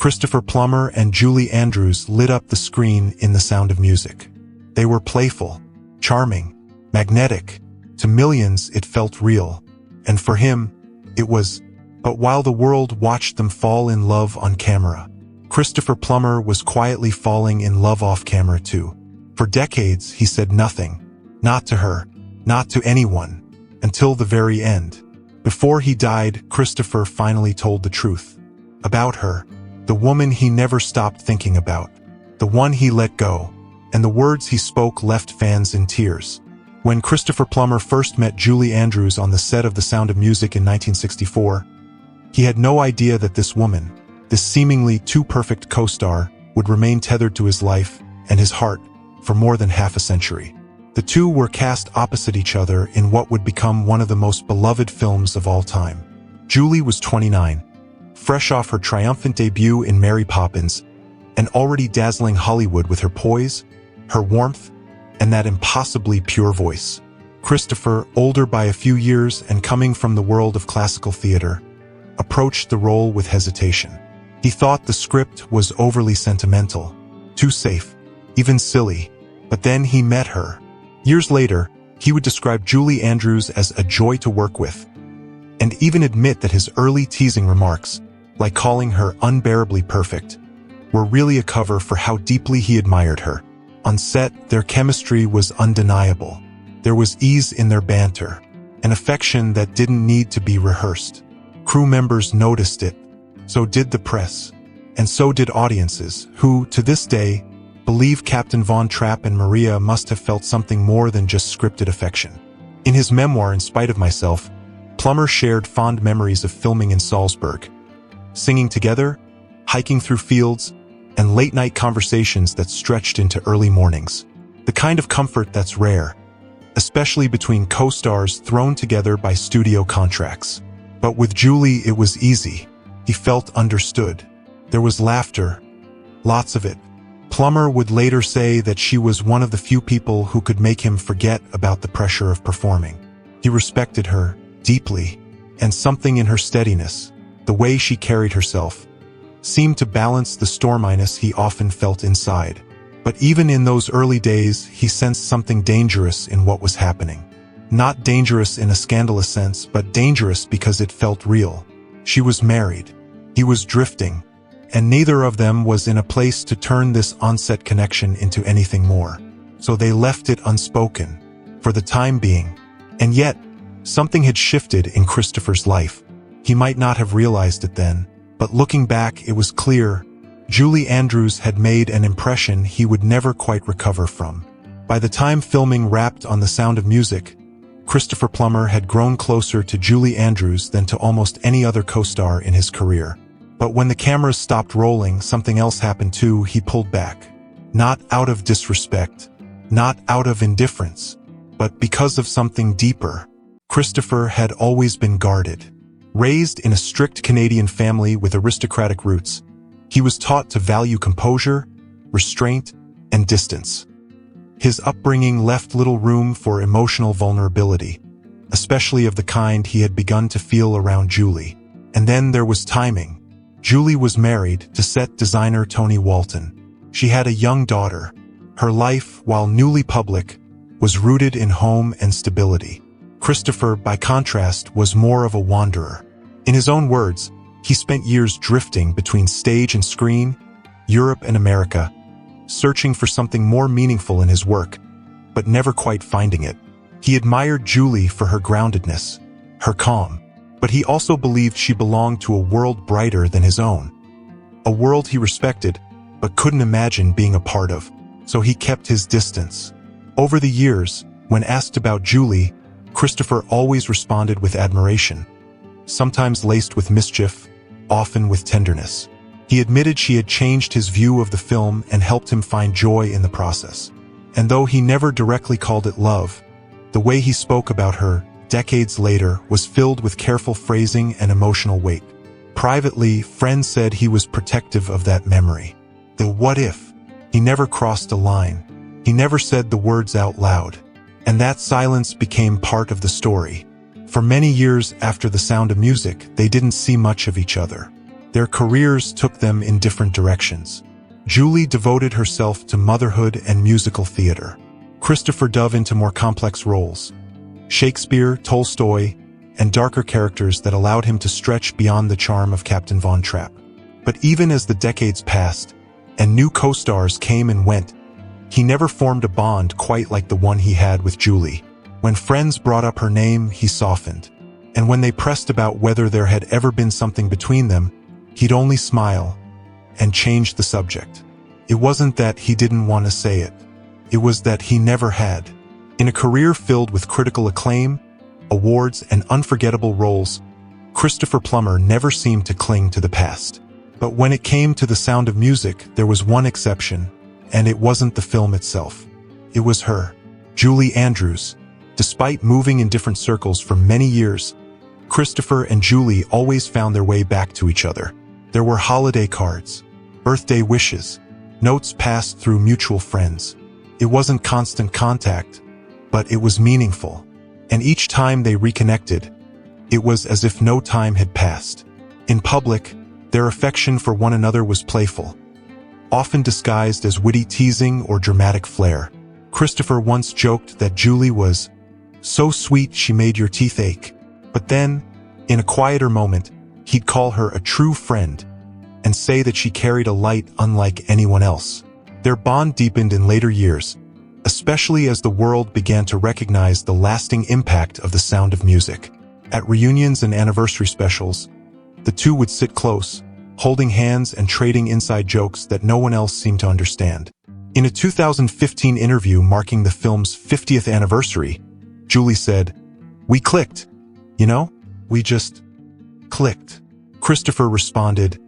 Christopher Plummer and Julie Andrews lit up the screen in The Sound of Music. They were playful, charming, magnetic. To millions, it felt real. And for him, it was. But while the world watched them fall in love on camera, Christopher Plummer was quietly falling in love off camera too. For decades, he said nothing. Not to her, not to anyone, until the very end. Before he died, Christopher finally told the truth. About her, the woman he never stopped thinking about, the one he let go, and the words he spoke left fans in tears. When Christopher Plummer first met Julie Andrews on the set of The Sound of Music in 1964, he had no idea that this woman, this seemingly too perfect co-star, would remain tethered to his life and his heart for more than half a century. The two were cast opposite each other in what would become one of the most beloved films of all time. Julie was 29, fresh off her triumphant debut in Mary Poppins, and already dazzling Hollywood with her poise, her warmth, and that impossibly pure voice. Christopher, older by a few years and coming from the world of classical theater, approached the role with hesitation. He thought the script was overly sentimental, too safe, even silly. But then he met her. Years later, he would describe Julie Andrews as a joy to work with, and even admit that his early teasing remarks, like calling her unbearably perfect, were really a cover for how deeply he admired her. On set, their chemistry was undeniable. There was ease in their banter, an affection that didn't need to be rehearsed. Crew members noticed it, so did the press, and so did audiences, who, to this day, believe Captain Von Trapp and Maria must have felt something more than just scripted affection. In his memoir, In Spite of Myself, Plummer shared fond memories of filming in Salzburg, singing together, hiking through fields, and late-night conversations that stretched into early mornings. The kind of comfort that's rare, especially between co-stars thrown together by studio contracts. But with Julie, it was easy. He felt understood. There was laughter, lots of it. Plummer would later say that she was one of the few people who could make him forget about the pressure of performing. He respected her deeply, and something in her steadiness, the way she carried herself, seemed to balance the storminess he often felt inside. But even in those early days, he sensed something dangerous in what was happening. Not dangerous in a scandalous sense, but dangerous because it felt real. She was married. He was drifting. And neither of them was in a place to turn this on-set connection into anything more. So they left it unspoken, for the time being. And yet, something had shifted in Christopher's life. He might not have realized it then, but looking back, it was clear Julie Andrews had made an impression he would never quite recover from. By the time filming wrapped on The Sound of Music, Christopher Plummer had grown closer to Julie Andrews than to almost any other co-star in his career. But when the cameras stopped rolling, something else happened too. He pulled back. Not out of disrespect, not out of indifference, but because of something deeper. Christopher had always been guarded. Raised in a strict Canadian family with aristocratic roots, he was taught to value composure, restraint, and distance. His upbringing left little room for emotional vulnerability, especially of the kind he had begun to feel around Julie. And then there was timing. Julie was married to set designer Tony Walton. She had a young daughter. Her life, while newly public, was rooted in home and stability. Christopher, by contrast, was more of a wanderer. In his own words, he spent years drifting between stage and screen, Europe and America, searching for something more meaningful in his work, but never quite finding it. He admired Julie for her groundedness, her calm, but he also believed she belonged to a world brighter than his own. A world he respected, but couldn't imagine being a part of, so he kept his distance. Over the years, when asked about Julie, Christopher always responded with admiration, sometimes laced with mischief, often with tenderness. He admitted she had changed his view of the film and helped him find joy in the process. And though he never directly called it love, the way he spoke about her, decades later, was filled with careful phrasing and emotional weight. Privately, friends said he was protective of that memory. The what if? He never crossed a line. He never said the words out loud. And that silence became part of the story. For many years after The Sound of Music, they didn't see much of each other. Their careers took them in different directions. Julie devoted herself to motherhood and musical theater. Christopher dove into more complex roles, Shakespeare, Tolstoy, and darker characters that allowed him to stretch beyond the charm of Captain Von Trapp. But even as the decades passed, and new co-stars came and went, he never formed a bond quite like the one he had with Julie. When friends brought up her name, he softened. And when they pressed about whether there had ever been something between them, he'd only smile and change the subject. It wasn't that he didn't want to say it. It was that he never had. In a career filled with critical acclaim, awards, and unforgettable roles, Christopher Plummer never seemed to cling to the past. But when it came to The Sound of Music, there was one exception, and it wasn't the film itself. It was her, Julie Andrews. Despite moving in different circles for many years, Christopher and Julie always found their way back to each other. There were holiday cards, birthday wishes, notes passed through mutual friends. It wasn't constant contact, but it was meaningful. And each time they reconnected, it was as if no time had passed. In public, their affection for one another was playful, often disguised as witty teasing or dramatic flair. Christopher once joked that Julie was so sweet she made your teeth ache. But then, in a quieter moment, he'd call her a true friend and say that she carried a light unlike anyone else. Their bond deepened in later years, especially as the world began to recognize the lasting impact of The Sound of Music. At reunions and anniversary specials, the two would sit close, holding hands and trading inside jokes that no one else seemed to understand. In a 2015 interview marking the film's 50th anniversary, Julie said, "We clicked. You know, we just clicked." Christopher responded,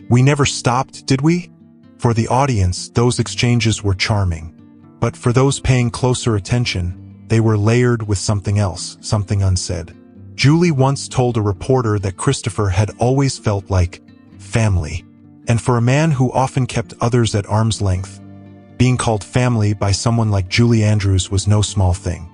"We never stopped, did we?" For the audience, those exchanges were charming. But for those paying closer attention, they were layered with something else, something unsaid. Julie once told a reporter that Christopher had always felt like family. And for a man who often kept others at arm's length, being called family by someone like Julie Andrews was no small thing.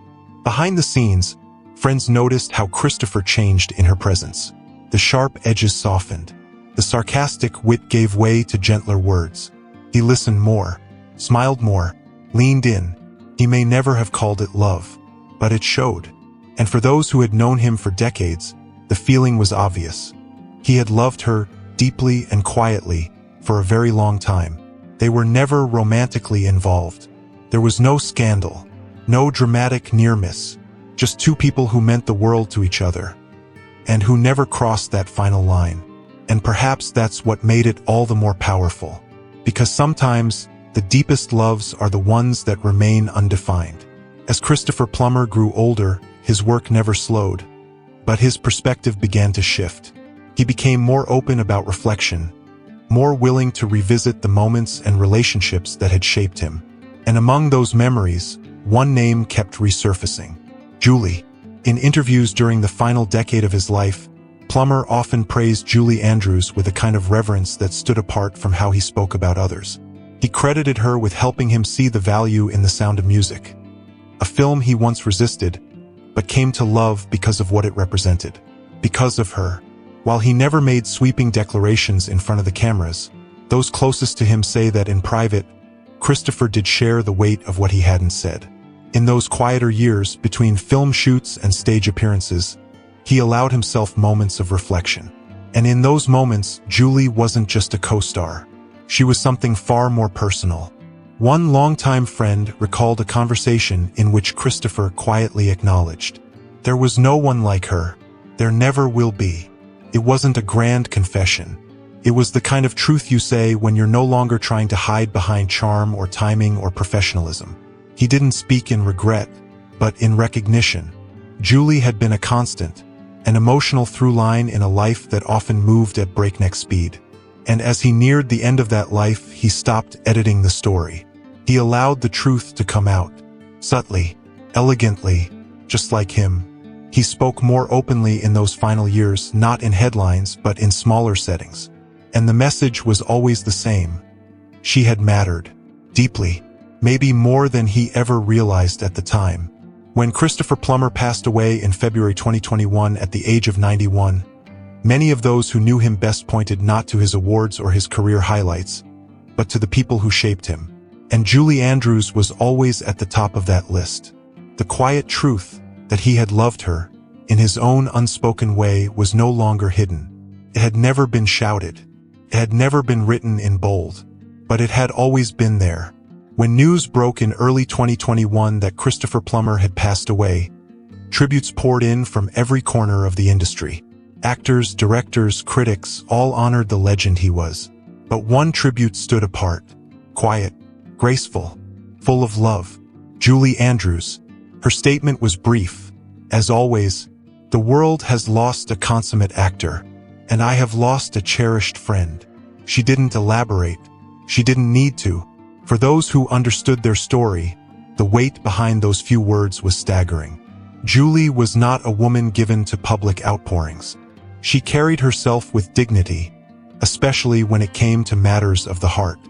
Behind the scenes, friends noticed how Christopher changed in her presence. The sharp edges softened. The sarcastic wit gave way to gentler words. He listened more, smiled more, leaned in. He may never have called it love, but it showed. And for those who had known him for decades, the feeling was obvious. He had loved her deeply and quietly for a very long time. They were never romantically involved. There was no scandal, no dramatic near-miss, just two people who meant the world to each other, and who never crossed that final line. And perhaps that's what made it all the more powerful. Because sometimes, the deepest loves are the ones that remain undefined. As Christopher Plummer grew older, his work never slowed, but his perspective began to shift. He became more open about reflection, more willing to revisit the moments and relationships that had shaped him. And among those memories, one name kept resurfacing: Julie. In interviews during the final decade of his life, Plummer often praised Julie Andrews with a kind of reverence that stood apart from how he spoke about others. He credited her with helping him see the value in The Sound of Music, a film he once resisted, but came to love because of what it represented. Because of her. While he never made sweeping declarations in front of the cameras, those closest to him say that in private, Christopher did share the weight of what he hadn't said. In those quieter years between film shoots and stage appearances, he allowed himself moments of reflection. And in those moments, Julie wasn't just a co-star. She was something far more personal. One longtime friend recalled a conversation in which Christopher quietly acknowledged, "There was no one like her. There never will be." It wasn't a grand confession. It was the kind of truth you say when you're no longer trying to hide behind charm or timing or professionalism. He didn't speak in regret, but in recognition. Julie had been a constant, an emotional through line in a life that often moved at breakneck speed. And as he neared the end of that life, he stopped editing the story. He allowed the truth to come out, subtly, elegantly, just like him. He spoke more openly in those final years, not in headlines, but in smaller settings. And the message was always the same. She had mattered, deeply, maybe more than he ever realized at the time. When Christopher Plummer passed away in February 2021 at the age of 91, Many of those who knew him best pointed not to his awards or his career highlights, but to the people who shaped him. And Julie Andrews was always at the top of that list. The quiet truth that he had loved her, in his own unspoken way, was no longer hidden. It had never been shouted. It had never been written in bold. But it had always been there. When news broke in early 2021 that Christopher Plummer had passed away, tributes poured in from every corner of the industry. Actors, directors, critics, all honored the legend he was. But one tribute stood apart. Quiet, graceful, full of love. Julie Andrews. Her statement was brief. As always, the world has lost a consummate actor, and I have lost a cherished friend. She didn't elaborate. She didn't need to. For those who understood their story, the weight behind those few words was staggering. Julie was not a woman given to public outpourings. She carried herself with dignity, especially when it came to matters of the heart.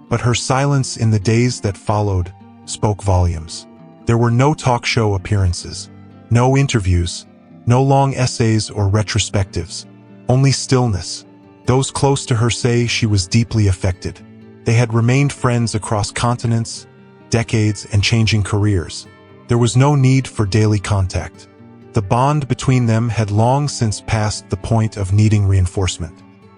But her silence in the days that followed spoke volumes. There were no talk show appearances, no interviews, no long essays or retrospectives, only stillness. Those close to her say she was deeply affected. They had remained friends across continents, decades, and changing careers. There was no need for daily contact. The bond between them had long since passed the point of needing reinforcement.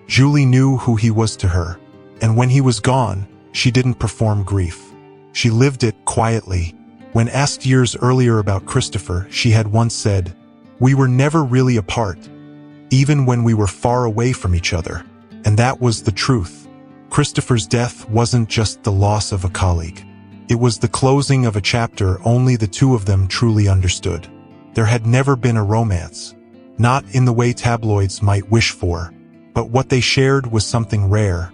Julie knew who he was to her, and when he was gone, she didn't perform grief. She lived it quietly. When asked years earlier about Christopher, she had once said, "We were never really apart, even when we were far away from each other." And that was the truth. Christopher's death wasn't just the loss of a colleague. It was the closing of a chapter only the two of them truly understood. There had never been a romance, not in the way tabloids might wish for, but what they shared was something rare: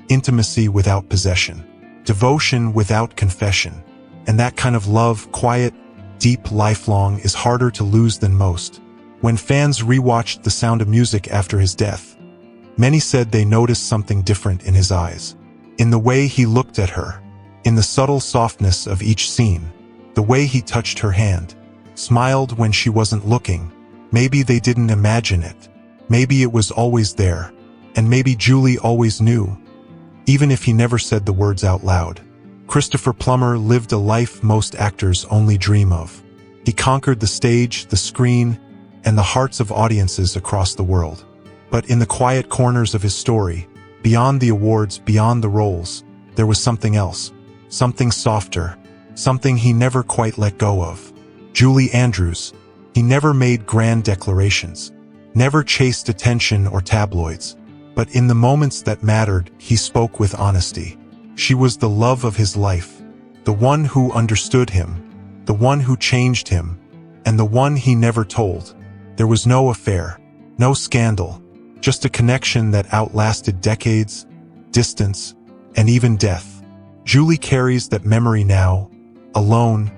intimacy without possession, devotion without confession. And that kind of love, quiet, deep, lifelong, is harder to lose than most. When fans rewatched The Sound of Music after his death, many said they noticed something different in his eyes. In the way he looked at her, in the subtle softness of each scene, the way he touched her hand, smiled when she wasn't looking. Maybe they didn't imagine it. Maybe it was always there. And maybe Julie always knew, even if he never said the words out loud. Christopher Plummer lived a life most actors only dream of. He conquered the stage, the screen, and the hearts of audiences across the world. But in the quiet corners of his story, beyond the awards, beyond the roles, there was something else, something softer, something he never quite let go of. Julie Andrews. He never made grand declarations, never chased attention or tabloids, but in the moments that mattered, he spoke with honesty. She was the love of his life, the one who understood him, the one who changed him, and the one he never told. There was no affair, no scandal, just a connection that outlasted decades, distance, and even death. Julie carries that memory now, alone,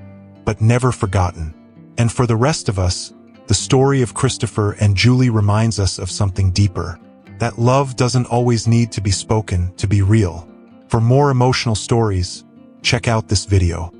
but never forgotten. And for the rest of us, the story of Christopher and Julie reminds us of something deeper. That love doesn't always need to be spoken to be real. For more emotional stories, check out this video.